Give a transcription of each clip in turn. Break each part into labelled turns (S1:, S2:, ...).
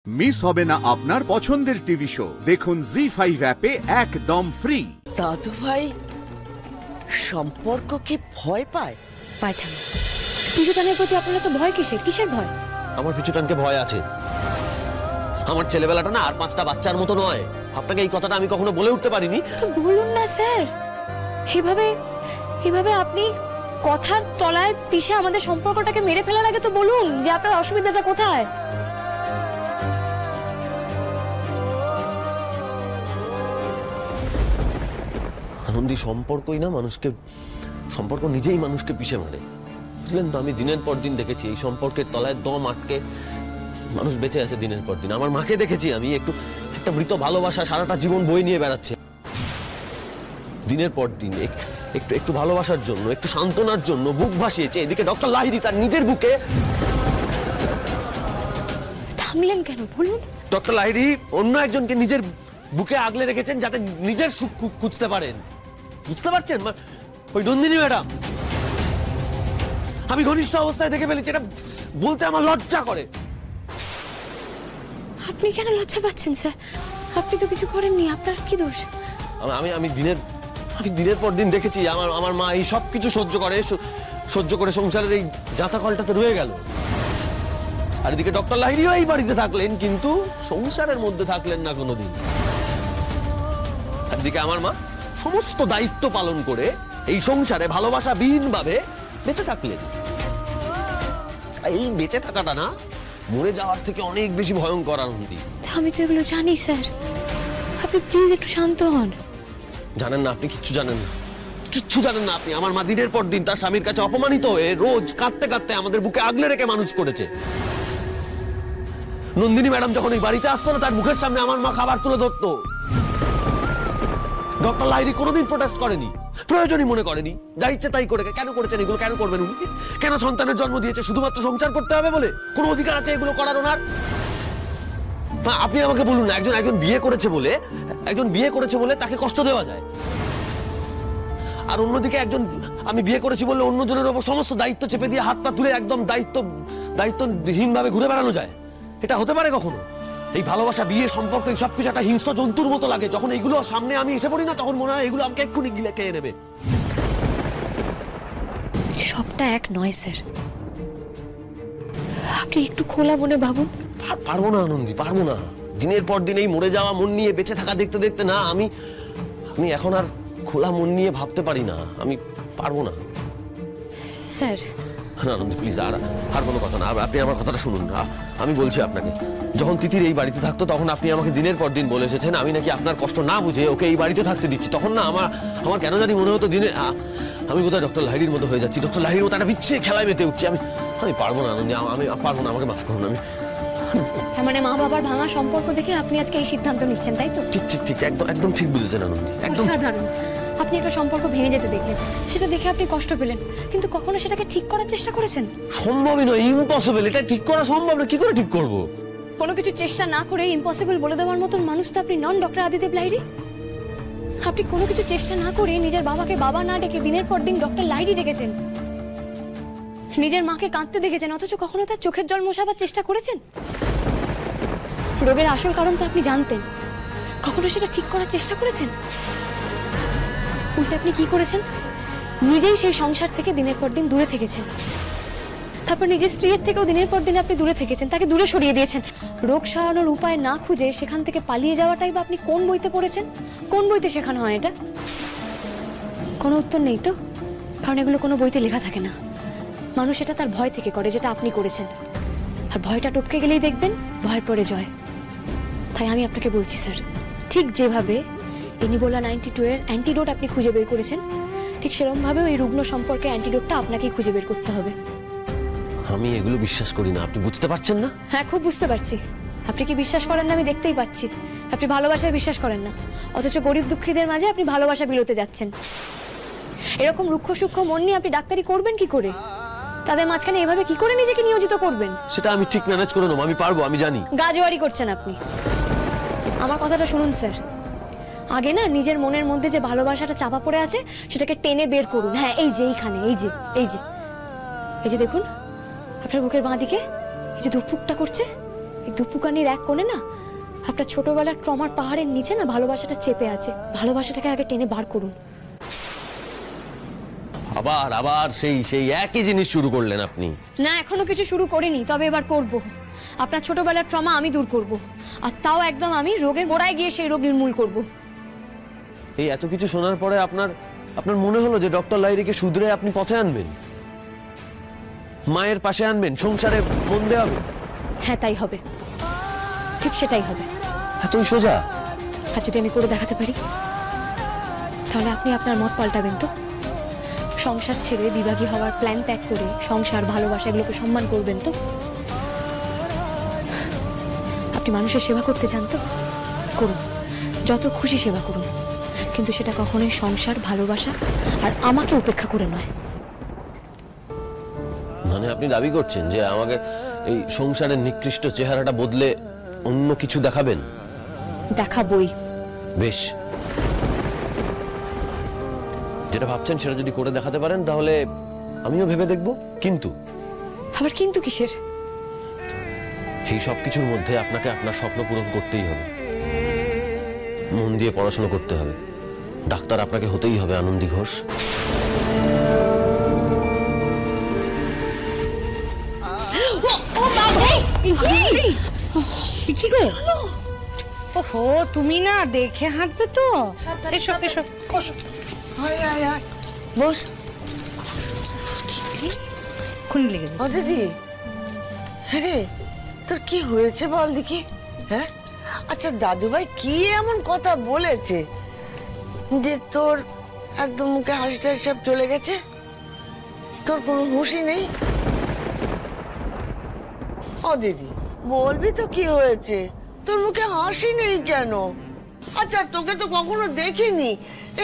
S1: Miss হবে না আপনার পছন্দের টিভি শো। দেখুন জি5 অ্যাপে একদম ফ্রি।
S2: দাদু ভাই সম্পর্ককে ভয় পায়?
S3: পাঠান পিছুটানের প্রতি আপনারা তো ভয় কিসের ভয়?
S4: আমার পিছুটানকে ভয় আছে। আমার ছেলেবেলাটা না আর 5টা বাচ্চার মতো নয়। আপনাকে এই কথাটা আমি কখনো বলে উঠতে পারিনি।
S3: তো বলুন না স্যার, এভাবে আপনি কথার তলায় পিষে আমাদের সম্পর্কটাকে মেরে ফেলার আগে তো বলুন যে আপনার অসুবিধাটা কোথায়।
S4: আনন্দী, সম্পর্কই না সম্পর্ক নিজেই মানুষকে পিষে মারে, বুঝলেন তো? আমি দিনের পর দিন দেখেছি এই সম্পর্কের তলায় দম আটকে মানুষ বেঁচে আছে দিনের পর দিন। আমার মাকে দেখেছি আমি, একটা মৃত ভালোবাসা সারাটা জীবন বই নিয়ে বেড়াচ্ছে দিনের পর দিন। একটু ভালোবাসার জন্য, একটু সান্ত্বনার জন্য বুক ভাসিয়েছে। এদিকে ডক্টর লাহিড়ী তার নিজের বুকে।
S3: থামলেন কেন বলুন?
S4: ডক্টর লাহিড়ী অন্য একজনকে নিজের বুকে আগলে রেখেছেন যাতে নিজের সুখ খুঁজতে পারেন। বুঝতে পারছেন? ওই নন্দিনী ম্যাডাম। আমি ঘনিষ্ঠ অবস্থায় দেখে ফেলেছি, এটা বলতে আমার লজ্জা করে।
S3: আপনি কেন লজ্জা পাচ্ছেন স্যার? আপনি তো কিছু করেননি, আপনার কি দোষ?
S4: আমি দিনের পর দিন দেখেছি আমার মা এই সব কিছু সহ্য করে সংসারের এই জাতা কলটাতে রয়ে গেল। আর এদিকে ডক্টর লাহিড়ীও এই বাড়িতে থাকলেন, কিন্তু সংসারের মধ্যে থাকলেন না কোনোদিন। আর এদিকে আমার মা সমস্ত দায়িত্ব পালন করে এই সংসারে ভালোবাসা বিহীন ভাবে বেঁচে থাকলেন। এই বেঁচে থাকাটা না মরে যাওয়ার থেকে অনেক বেশি ভয়ঙ্কর। আনন্দী,
S3: আমি তো এগুলো জানি স্যার, আপনি প্লিজ একটু শান্ত হন।
S4: জানেন না, আপনি কিচ্ছু জানেন না। আপনি আমার মা দিনের পর দিন তার স্বামীর কাছে অপমানিত হয়ে রোজ কাঁদতে কাঁদতে আমাদের বুকে আগলে রেখে মানুষ করেছে। নন্দিনী ম্যাডাম যখন এই বাড়িতে আসতো না, তার মুখের সামনে আমার মা খাবার তুলে ধরতো। ডক্টর লাহিড়ী কোনোদিন প্রোটেস্ট করেনি, প্রয়োজনই মনে করেনি। যা ইচ্ছে তাই করে। কেন করেছেন এগুলো? কেন করবেন উনি? কেন সন্তানের জন্ম দিয়েছে? শুধুমাত্র সংসার করতে হবে বলে? কোনো অধিকার আছে এগুলো করার ওনার? আপনি আমাকে বলুন না, একজন বিয়ে করেছে বলে তাকে কষ্ট দেওয়া যায়, আর অন্যদিকে আমি বিয়ে করেছি বলে অন্যজনের উপর সমস্ত দায়িত্ব চেপে দিয়ে হাত পা তুলে একদম দায়িত্বহীন ভাবে ঘুরে বেড়ানো যায়? এটা হতে পারে কখনো? এই ভালোবাসা, বিয়ে, সম্পর্ক, এই সবকিছু একটা হিংস্র জন্তুর মতো লাগে। যখন এইগুলো সামনে আমি এসে পড়ি না, তখন মনে হয় এগুলো আমাকে এক্ষুনি গিলে খেয়ে নেবে।
S3: সবটা এক নয় স্যার, আপনি একটু খোলা মনে ভাবুন।
S4: পারবো না আনন্দী, পারবো না। দিনের পর দিন এই মরে যাওয়া মন নিয়ে বেঁচে থাকা দেখতে দেখতে না আমি এখন আর খোলা মন নিয়ে ভাবতে পারি না। আমি পারবো না
S3: স্যার।
S4: না আনন্দী, প্লিজ, আর কোনো কথা না। আপনি আমার কথাটা শুনুন। আমি বলছি আপনাকে, যখন তিতির এই বাড়িতে থাকতো তখন আপনি আমাকে দিনের পর দিন বলে এসেছেন আমি নাকি আপনার কষ্ট না বুঝে ওকে এই বাড়িতে থাকতে দিচ্ছি। তখন না আমার কেন জানি মনে হতো আমি বোধহয় ডক্টর লাহিড়ীর মতো হয়ে যাচ্ছি। ডক্টর লাহিড়ীর মতো একটা বিচ্ছে খেলায় মেতে উঠছি। আমি পারবো না আনন্দী, আমি পারবো না। আমাকে মাফ করুন।
S3: মানে মা বাবার ভাঙা সম্পর্ক দেখে আপনি আজকে এই সিদ্ধান্ত নিচ্ছেন, তাই তো?
S4: ঠিক, একদম ঠিক বুঝেছেন আনন্দী, একদম
S3: সাধারণ। আপনি একটা সম্পর্ক ভেঙে যেতে দেখলেন, সেটা দেখে আপনি কষ্ট পেলেন, কিন্তু কখনো সেটাকে ঠিক করার চেষ্টা করেছেন?
S4: সম্ভবই নয়, ইম্পসিবল। এটা ঠিক করা সম্ভব না। কি করে ঠিক করব?
S3: কোনো কিছু চেষ্টা না করে ইম্পসিবল বলে দেওয়ার মতন মানুষ তো আপনি নন ডক্টর আদিদেব লাহিড়ী। আপনি কোনো কিছু চেষ্টা না করে নিজের বাবাকে বাবা না ডেকে দিনের পর দিন ডক্টর লাহিড়ী ডেকেছেন। নিজের মাকে কাঁদতে দেখেছেন, অথচ কখনো তার চোখের জল মোছাবার চেষ্টা করেছেন? রোগের আসল কারণ তো আপনি জানতেন, কখনো সেটা ঠিক করার চেষ্টা করেছেন? উল্টে আপনি কি করেছেন? নিজেই সেই সংসার থেকে দিনের পর দিন দূরে থেকেছেন। তারপর নিজের স্ত্রীর থেকেও দিনের পর দিন আপনি দূরে থেকেছেন, তাকে দূরে সরিয়ে দিয়েছেন। রোগ সারানোর উপায় না খুঁজে সেখান থেকে পালিয়ে যাওয়াটাই বা আপনি কোন বইতে পড়েছেন? কোন বইতে শেখানো হয় এটা? কোনো উত্তর নেই তো, কারণ এগুলো কোনো বইতে লেখা থাকে না। মানুষ এটা তার ভয় থেকে করে, যেটা আপনি করেছেন। আর ভয়টা টপকে গেলেই দেখবেন ভয়ের পরে জয়। তাই আমি আপনাকে বলছি স্যার, ঠিক যেভাবে এনিবোলা 92 এর অ্যান্টিডোট আপনি খুঁজে বের করেছেন, ঠিক সেরকম ভাবে ওই রুগ্ন সম্পর্কে অ্যান্টিডোটটা আপনাকেই খুঁজে বের করতে হবে।
S4: আমি এগুলো বিশ্বাস করি না, আপনি বুঝতে পারছেন না?
S3: হ্যাঁ, খুব বুঝতে পারছি। আপনি কি বিশ্বাস করেন না আমি দেখতেই পাচ্ছি। আপনি ভালোবাসায় বিশ্বাস করেন না, অথচ গরিব দুঃখীদের মাঝে আপনি ভালোবাসা বিলোতে যাচ্ছেন। এরকম রুক্ষ সূক্ষ্ম মন নিয়ে আপনি ডাক্তারি করবেন কি করে? তাদের মাঝখানে এভাবে কি করে নিজেকে নিয়োজিত করবেন?
S4: সেটা আমি ঠিক ম্যানেজ করে নেবো, আমি পারবো, আমি জানি।
S3: গাজোয়ারি করছেন আপনি। আমার কথাটা শুনুন স্যার, আগে না নিজের মনের মধ্যে যে ভালোবাসাটা চাপা পড়ে আছে সেটাকে টেনে বের করুন। হ্যাঁ, এই যে এইখানে, এই যে দেখুন আপনার বুকের বাঁ দিকে এই যে ধুকপুকটা করছে, এই দুপুকানির এক কোণে না আপনার ছোটবেলার ট্রমার পাহাড়ের নিচে না ভালোবাসাটা চেপে আছে। ভালোবাসাটাকে আগে টেনে বার করুন।
S4: আবার আবার সেই সেই একই জিনিস শুরু করলেন আপনি।
S3: না, এখনো কিছু শুরু করিনি, তবে এবার করব। আপনার ছোটবেলার ট্রমা আমি দূর করব, আর তাও একদম আমি রোগের গোড়ায় গিয়ে সেই রোগ নির্মূল করব।
S4: এই এত কিছু শোনার পরে আপনার মনে হলো যে ডক্টর লাহিড়ীকে শুধরে আপনি পথে আনবেন, মায়ের পাশে আনবেন, সংসারে মন দেওয়াবে?
S3: হ্যাঁ, তাই হবে, ঠিক সেটাই হবে।
S4: এতই সোজা?
S3: আর যদি আমি করে দেখাতে পারি, তাহলে আপনি আপনার মত পাল্টাবেন তো? সংসার ছেড়ে বিভাগী হওয়ার প্ল্যান ত্যাগ করে সংসার, ভালোবাসা এগুলোকে সম্মান করবেন তো? আপনি মানুষের সেবা করতে চান তো? করুন, যত খুশি সেবা করুন, কিন্তু সেটা কখনোই সংসার, ভালোবাসা আর আমাকে উপেক্ষা করে নয়।
S4: মানে আপনি দাবি করছেন যে আমাকে এই সংসারের নিকৃষ্ট চেহারাটা বদলে অন্য কিছু দেখাবেন?
S3: দেখাবই।
S4: বেশ, যেটা ভাবছেন সেটা যদি করে দেখাতে পারেন তাহলে আমিও ভেবে দেখব। কিন্তু
S3: আবার কিন্তু কিসের?
S4: এই সব কিছুর মধ্যে আপনাকে আপনার স্বপ্ন পূরণ করতেই হবে, মন দিয়ে পড়াশোনা করতে হবে, ডাক্তার আপনাকে হতেই হবে আনন্দী ঘোষ।
S5: ওহো, তুমি না দেখে হাঁটবে তো। এসো এসো,
S2: বস।
S5: খুনি লেগে যাবে।
S2: ও দিদি, রে তোর কি হয়েছে বল দেখি। হ্যাঁ, আচ্ছা দাদুভাই কি এমন কথা বলেছে যে তোর একদম মুখে হাসিটা সব চলে গেছে? তোর কোনো হুঁশই নেই? ও দিদি, বলবি তো কি হয়েছে? তোর মুখে হাসি নেই কেন? আচ্ছা, তোকে তো কখনো দেখিনি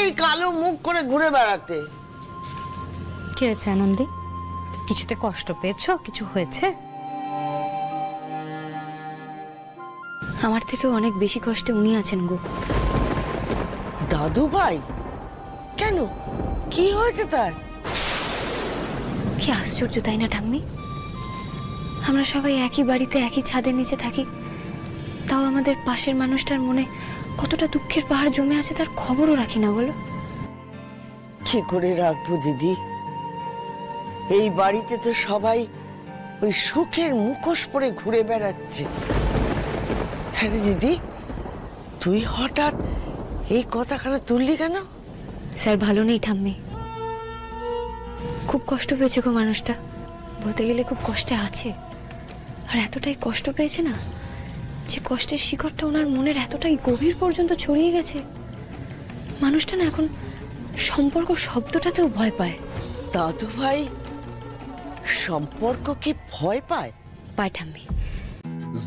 S2: এই কালো মুখ করে ঘুরে বেড়াতে।
S5: কি হয়েছে আনন্দী? কিছুতে কষ্ট পেয়েছো? কিছু হয়েছে?
S3: আমার থেকেও অনেক বেশি কষ্টে উনি আছেন গো।
S2: দাদু ভাই? কেন, কি হয়েছে তার?
S3: কি আশ্চর্য, তাই না ঠাম্মি? আমরা সবাই একই বাড়িতে একই ছাদের নিচে থাকি, তাও আমাদের পাশের মানুষটার মনে কতটা দুঃখের পাহাড় জমে আছে তার খবরও রাখি না, বলো?
S2: কি করে রাখবো দিদি? এই বাড়িতে তো সবাই ওই সুখের মুখোশ পরে ঘুরে বেড়াচ্ছে। হ্যাঁ রে দিদি, তুই হঠাৎ এই কথাখানা তুললি কেন?
S3: স্যার ভালো নেই ঠাম্মি, খুব কষ্ট পেয়েছে গো মানুষটা। বলতে গেলে খুব কষ্টে আছে, আর এতটাই কষ্ট পেয়েছে না যে কষ্টের শিকড়টা ওনার মনের এতটাই গভীর পর্যন্ত ছড়িয়ে গেছে, মানুষটা না এখন সম্পর্ক শব্দটাতেও ভয় পায়।
S2: দাদু ভাই সম্পর্ককে ভয় পায়?
S3: পায় ঠাম্মি।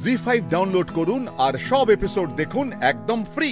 S1: জি5 ডাউনলোড করুন আর সব এপিসোড দেখুন একদম ফ্রি।